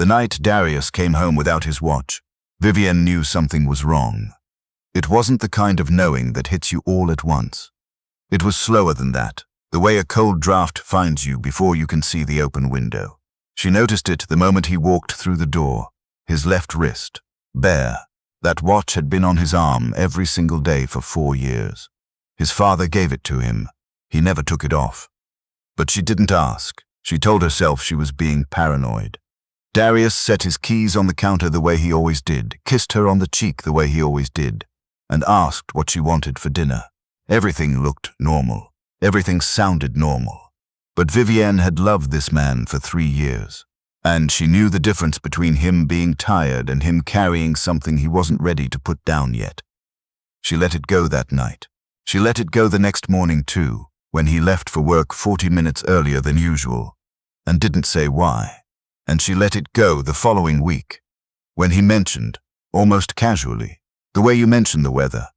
The night Darius came home without his watch, Vivienne knew something was wrong. It wasn't the kind of knowing that hits you all at once. It was slower than that, the way a cold draft finds you before you can see the open window. She noticed it the moment he walked through the door, his left wrist, bare. That watch had been on his arm every single day for 4 years. His father gave it to him. He never took it off. But she didn't ask. She told herself she was being paranoid. Darius set his keys on the counter the way he always did, kissed her on the cheek the way he always did, and asked what she wanted for dinner. Everything looked normal. Everything sounded normal. But Vivienne had loved this man for 3 years, and she knew the difference between him being tired and him carrying something he wasn't ready to put down yet. She let it go that night. She let it go the next morning too, when he left for work 40 minutes earlier than usual, and didn't say why. And she let it go the following week, when he mentioned, almost casually, the way you mention the weather,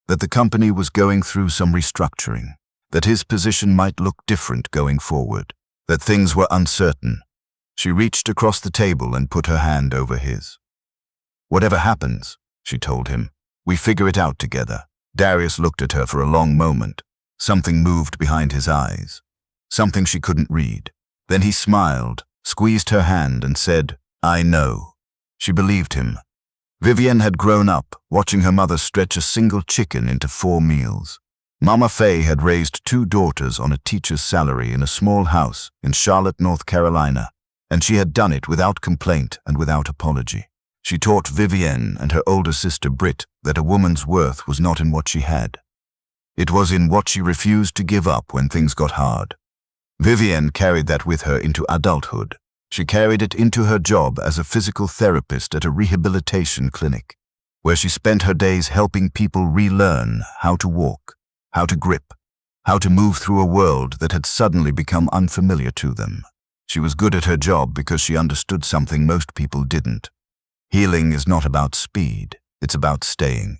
that the company was going through some restructuring, that his position might look different going forward, that things were uncertain. She reached across the table and put her hand over his. "Whatever happens," she told him, "we figure it out together." Darius looked at her for a long moment. Something moved behind his eyes, something she couldn't read. Then he smiled, squeezed her hand and said, "I know." She believed him. Vivienne had grown up watching her mother stretch a single chicken into 4 meals. Mama Faye had raised 2 daughters on a teacher's salary in a small house in Charlotte, North Carolina, and she had done it without complaint and without apology. She taught Vivienne and her older sister Britt that a woman's worth was not in what she had. It was in what she refused to give up when things got hard. Vivienne carried that with her into adulthood. She carried it into her job as a physical therapist at a rehabilitation clinic, where she spent her days helping people relearn how to walk, how to grip, how to move through a world that had suddenly become unfamiliar to them. She was good at her job because she understood something most people didn't. Healing is not about speed, it's about staying.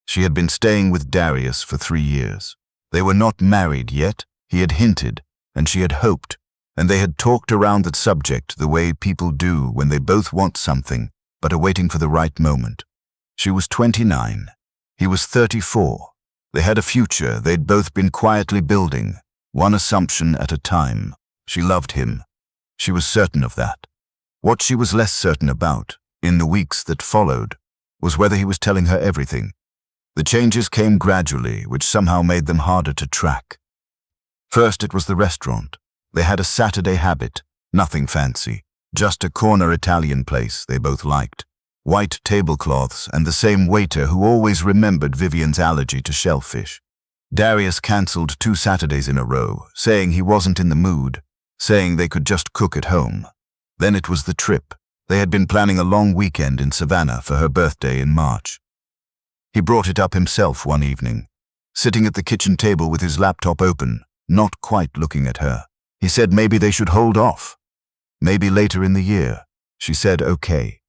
She had been staying with Darius for 3 years. They were not married yet, he had hinted, and she had hoped, and they had talked around that subject the way people do when they both want something, but are waiting for the right moment. She was 29. He was 34. They had a future they'd both been quietly building, one assumption at a time. She loved him. She was certain of that. What she was less certain about, in the weeks that followed, was whether he was telling her everything. The changes came gradually, which somehow made them harder to track. First, it was the restaurant. They had a Saturday habit, nothing fancy, just a corner Italian place they both liked. White tablecloths and the same waiter who always remembered Vivienne's allergy to shellfish. Darius cancelled 2 Saturdays in a row, saying he wasn't in the mood, saying they could just cook at home. Then it was the trip. They had been planning a long weekend in Savannah for her birthday in March. He brought it up himself one evening, sitting at the kitchen table with his laptop open, not quite looking at her. He said maybe they should hold off. Maybe later in the year. She said okay.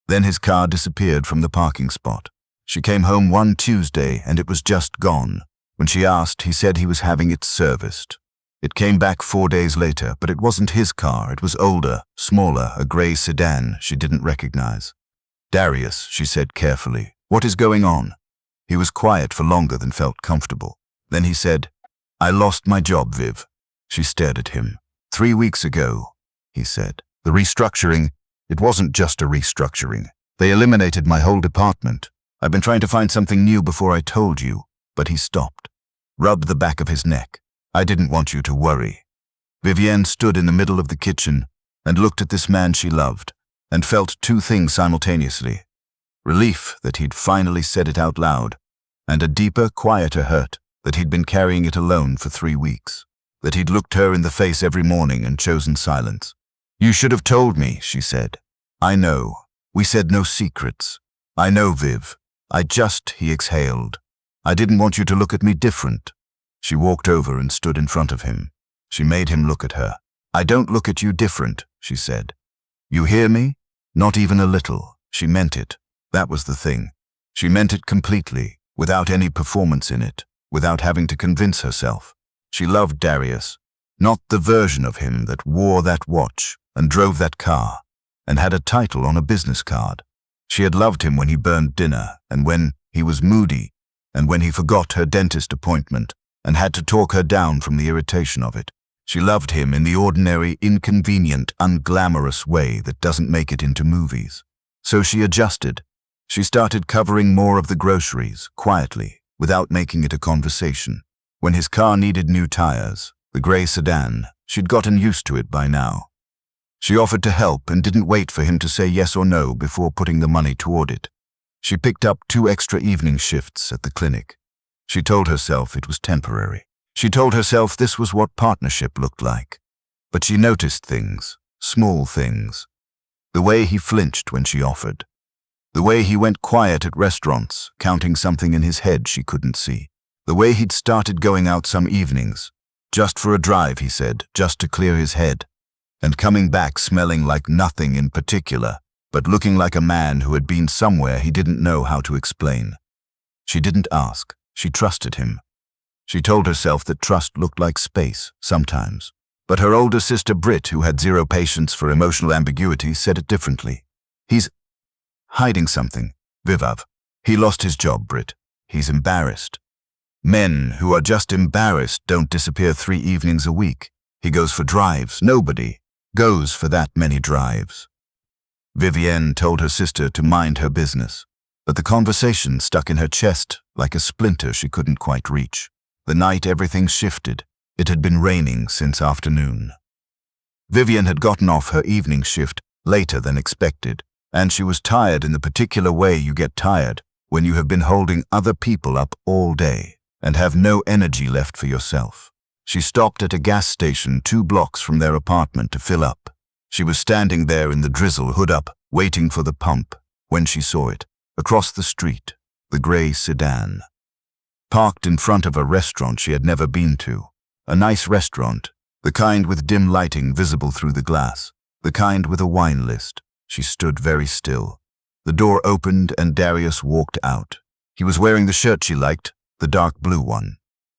Then his car disappeared from the parking spot. She came home one Tuesday and it was just gone. When she asked, he said he was having it serviced. It came back 4 days later, but it wasn't his car. It was older, smaller, a grey sedan she didn't recognize. "Darius," she said carefully, "what is going on?" He was quiet for longer than felt comfortable. Then he said, "I lost my job, Viv." She stared at him. 3 weeks ago, he said. "The restructuring, it wasn't just a restructuring. They eliminated my whole department. I've been trying to find something new before I told you." But he stopped, rubbed the back of his neck. "I didn't want you to worry." Vivienne stood in the middle of the kitchen and looked at this man she loved and felt 2 things simultaneously. Relief that he'd finally said it out loud, and a deeper, quieter hurt that he'd been carrying it alone for 3 weeks, that he'd looked her in the face every morning and chosen silence. "You should have told me," she said. "I know. We said no secrets. I know, Viv. He exhaled. "I didn't want you to look at me different." She walked over and stood in front of him. She made him look at her. "I don't look at you different," she said. "You hear me? Not even a little." She meant it. That was the thing. She meant it completely, without any performance in it, without having to convince herself. She loved Darius, not the version of him that wore that watch and drove that car, and had a title on a business card. She had loved him when he burned dinner, and when he was moody, and when he forgot her dentist appointment and had to talk her down from the irritation of it. She loved him in the ordinary, inconvenient, unglamorous way that doesn't make it into movies. So she adjusted. She started covering more of the groceries, quietly, without making it a conversation. When his car needed new tires, the grey sedan, she'd gotten used to it by now. She offered to help and didn't wait for him to say yes or no before putting the money toward it. She picked up 2 extra evening shifts at the clinic. She told herself it was temporary. She told herself this was what partnership looked like. But she noticed things, small things. The way he flinched when she offered. The way he went quiet at restaurants, counting something in his head she couldn't see. The way he'd started going out some evenings, just for a drive, he said, just to clear his head, and coming back smelling like nothing in particular, but looking like a man who had been somewhere he didn't know how to explain. She didn't ask. She trusted him. She told herself that trust looked like space, sometimes. But her older sister Britt, who had zero patience for emotional ambiguity, said it differently. He's hiding something, Vivav. He lost his job, Britt. He's embarrassed. Men who are just embarrassed don't disappear 3 evenings a week. He goes for drives. Nobody goes for that many drives. Vivienne told her sister to mind her business, but the conversation stuck in her chest like a splinter she couldn't quite reach. The night everything shifted. It had been raining since afternoon. Vivienne had gotten off her evening shift later than expected, and she was tired in the particular way you get tired when you have been holding other people up all day and have no energy left for yourself. She stopped at a gas station 2 blocks from their apartment to fill up. She was standing there in the drizzle, hood up, waiting for the pump, when she saw it, across the street, the grey sedan. Parked in front of a restaurant she had never been to. A nice restaurant, the kind with dim lighting visible through the glass, the kind with a wine list. She stood very still. The door opened and Darius walked out. He was wearing the shirt she liked, the dark blue one.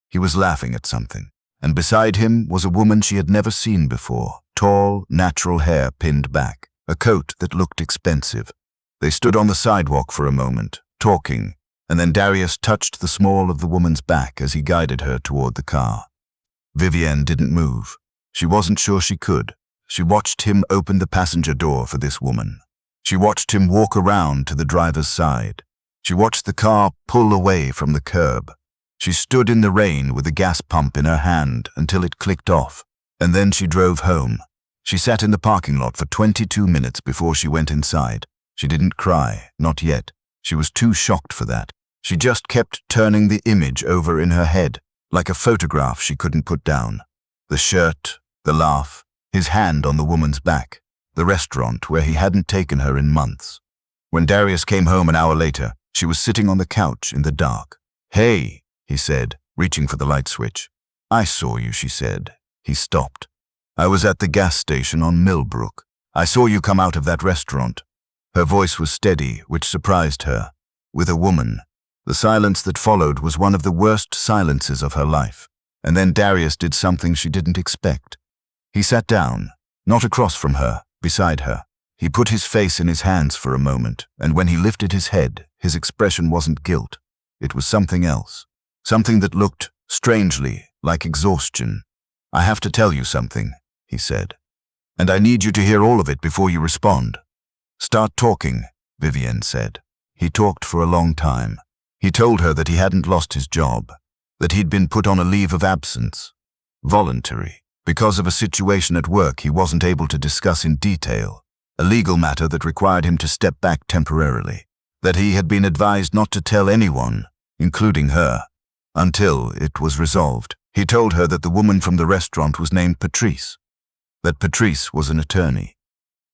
He was laughing at something, and beside him was a woman she had never seen before, tall, natural hair pinned back, a coat that looked expensive. They stood on the sidewalk for a moment, talking, and then Darius touched the small of the woman's back as he guided her toward the car. Vivienne didn't move. She wasn't sure she could. She watched him open the passenger door for this woman. She watched him walk around to the driver's side. She watched the car pull away from the curb. She stood in the rain with the gas pump in her hand until it clicked off, and then she drove home. She sat in the parking lot for 22 minutes before she went inside. She didn't cry, not yet. She was too shocked for that. She just kept turning the image over in her head, like a photograph she couldn't put down. The shirt, the laugh, his hand on the woman's back, the restaurant where he hadn't taken her in months. When Darius came home an hour later, she was sitting on the couch in the dark. "Hey," he said, reaching for the light switch. "I saw you," she said. He stopped. "I was at the gas station on Millbrook. I saw you come out of that restaurant." Her voice was steady, which surprised her. With a woman, the silence that followed was one of the worst silences of her life. And then Darius did something she didn't expect. He sat down, not across from her, beside her. He put his face in his hands for a moment, and when he lifted his head, his expression wasn't guilt. It was something else. Something that looked, strangely, like exhaustion. "I have to tell you something," he said. "And I need you to hear all of it before you respond." "Start talking," Vivienne said. He talked for a long time. He told her that he hadn't lost his job, that he'd been put on a leave of absence, voluntary, because of a situation at work he wasn't able to discuss in detail, a legal matter that required him to step back temporarily, that he had been advised not to tell anyone, including her, until it was resolved. He told her that the woman from the restaurant was named Patrice, that Patrice was an attorney,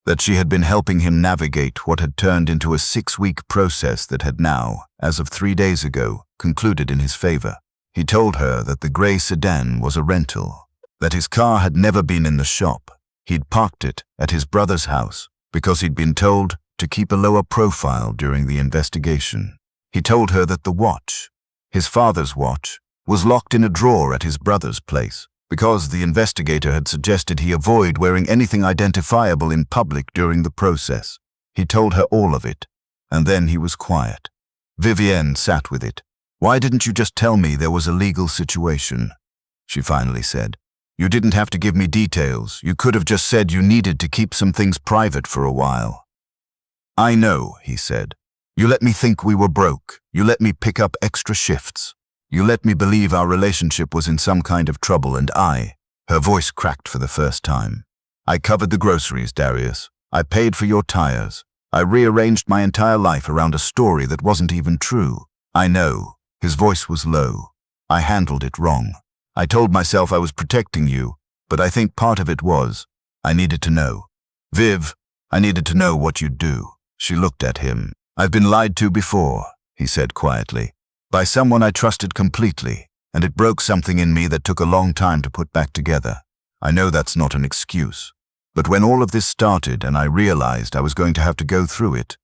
that she had been helping him navigate what had turned into a 6-week process that had now, as of 3 days ago, concluded in his favor. He told her that the grey sedan was a rental, that his car had never been in the shop. He'd parked it at his brother's house because he'd been told to keep a lower profile during the investigation. He told her that the watch, his father's watch, was locked in a drawer at his brother's place, Because the investigator had suggested he avoid wearing anything identifiable in public during the process. He told her all of it, and then he was quiet. Vivienne sat with it. "Why didn't you just tell me there was a legal situation?" she finally said. "You didn't have to give me details. You could have just said you needed to keep some things private for a while." "I know," he said. "You let me think we were broke. You let me pick up extra shifts. You let me believe our relationship was in some kind of trouble, and her voice cracked for the first time. "I covered the groceries, Darius. I paid for your tires. I rearranged my entire life around a story that wasn't even true. I know." His voice was low. "I handled it wrong. I told myself I was protecting you, but I think part of it was, I needed to know. Viv, I needed to know what you'd do." She looked at him. "I've been lied to before," he said quietly. "By someone I trusted completely, and it broke something in me that took a long time to put back together. I know that's not an excuse. But when all of this started and I realized I was going to have to go through it,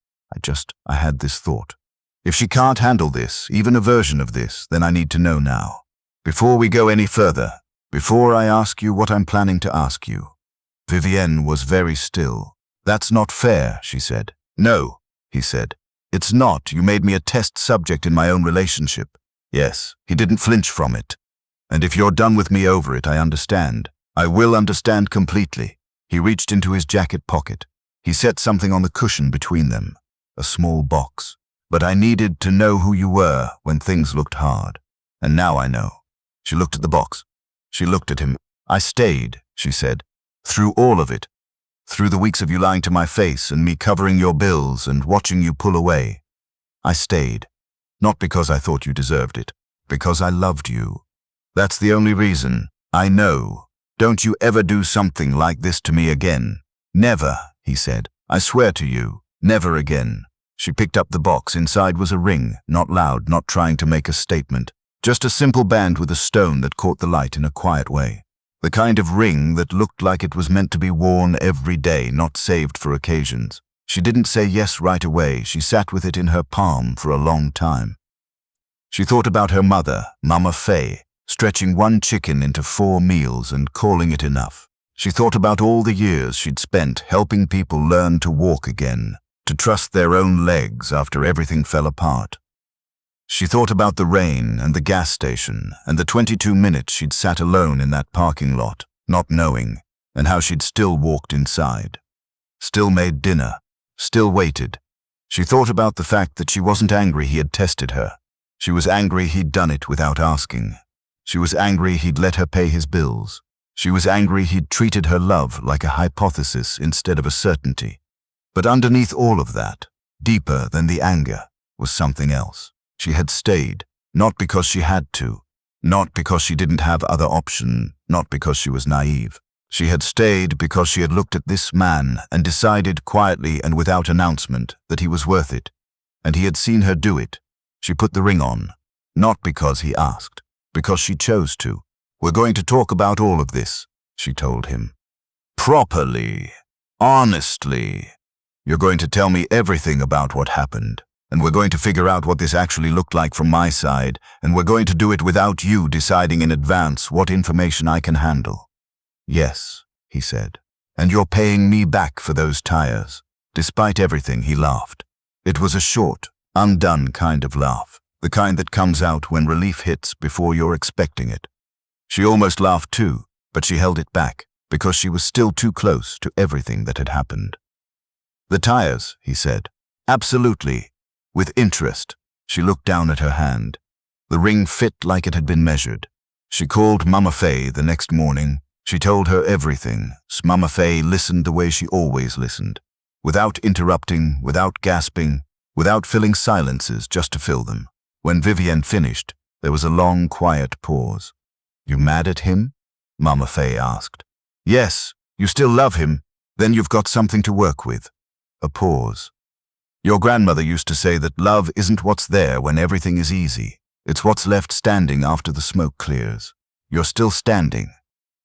I had this thought. If she can't handle this, even a version of this, then I need to know now. Before we go any further, before I ask you what I'm planning to ask you." Vivienne was very still. "That's not fair," she said. "No," he said. "It's not. You made me a test subject in my own relationship." Yes, he didn't flinch from it. "And if you're done with me over it, I understand. I will understand completely." He reached into his jacket pocket. He set something on the cushion between them, a small box. "But I needed to know who you were when things looked hard. And now I know." She looked at the box. She looked at him. "I stayed," she said, "through all of it. Through the weeks of you lying to my face and me covering your bills and watching you pull away. I stayed. Not because I thought you deserved it. Because I loved you. That's the only reason. I know. Don't you ever do something like this to me again." "Never," he said. "I swear to you, never again." She picked up the box. Inside was a ring, not loud, not trying to make a statement. Just a simple band with a stone that caught the light in a quiet way. The kind of ring that looked like it was meant to be worn every day, not saved for occasions. She didn't say yes right away. She sat with it in her palm for a long time. She thought about her mother, Mama Faye, stretching one chicken into 4 meals and calling it enough. She thought about all the years she'd spent helping people learn to walk again, to trust their own legs after everything fell apart. She thought about the rain and the gas station and the 22 minutes she'd sat alone in that parking lot, not knowing, and how she'd still walked inside. Still made dinner. Still waited. She thought about the fact that she wasn't angry he had tested her. She was angry he'd done it without asking. She was angry he'd let her pay his bills. She was angry he'd treated her love like a hypothesis instead of a certainty. But underneath all of that, deeper than the anger, was something else. She had stayed, not because she had to, not because she didn't have other option, not because she was naive. She had stayed because she had looked at this man and decided quietly and without announcement that he was worth it. And he had seen her do it. She put the ring on, not because he asked, because she chose to. "We're going to talk about all of this," she told him. "Properly. Honestly. You're going to tell me everything about what happened. And we're going to figure out what this actually looked like from my side, and we're going to do it without you deciding in advance what information I can handle." "Yes," he said. "And you're paying me back for those tires." Despite everything, he laughed. It was a short, undone kind of laugh, the kind that comes out when relief hits before you're expecting it. She almost laughed too, but she held it back, because she was still too close to everything that had happened. "The tires," he said. "Absolutely." With interest, she looked down at her hand. The ring fit like it had been measured. She called Mama Faye the next morning. She told her everything. Mama Faye listened the way she always listened, without interrupting, without gasping, without filling silences just to fill them. When Vivienne finished, there was a long, quiet pause. "You mad at him?" Mama Faye asked. "Yes, you still love him. Then you've got something to work with." A pause. "Your grandmother used to say that love isn't what's there when everything is easy. It's what's left standing after the smoke clears. You're still standing."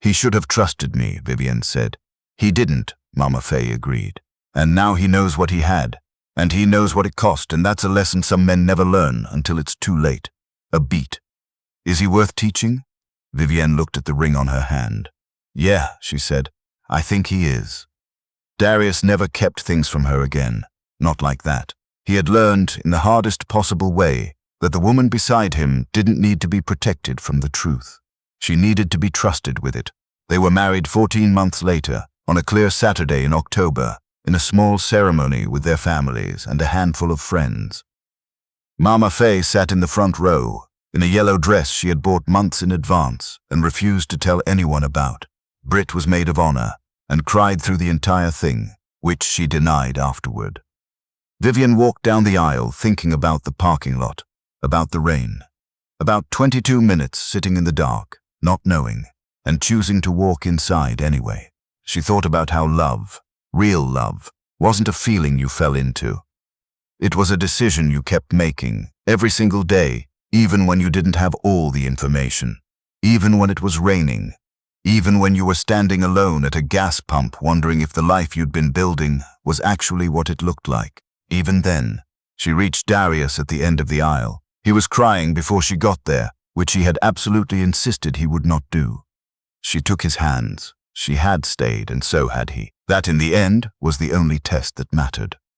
"He should have trusted me," Vivienne said. "He didn't," Mama Faye agreed. "And now he knows what he had. And he knows what it cost, and that's a lesson some men never learn until it's too late. A beat. Is he worth teaching?" Vivienne looked at the ring on her hand. Yeah, she said, I think he is. Darius never kept things from her again. Not like that. He had learned, in the hardest possible way, that the woman beside him didn't need to be protected from the truth. She needed to be trusted with it. They were married 14 months later, on a clear Saturday in October, in a small ceremony with their families and a handful of friends. Mama Faye sat in the front row, in a yellow dress she had bought months in advance and refused to tell anyone about. Britt was maid of honor and cried through the entire thing, which she denied afterward. Vivienne walked down the aisle thinking about the parking lot, about the rain, about 22 minutes sitting in the dark, not knowing, and choosing to walk inside anyway. She thought about how love, real love, wasn't a feeling you fell into. It was a decision you kept making every single day, even when you didn't have all the information, even when it was raining, even when you were standing alone at a gas pump wondering if the life you'd been building was actually what it looked like. Even then, she reached Darius at the end of the aisle. He was crying before she got there, which he had absolutely insisted he would not do. She took his hands. She had stayed, and so had he. That, in the end, was the only test that mattered.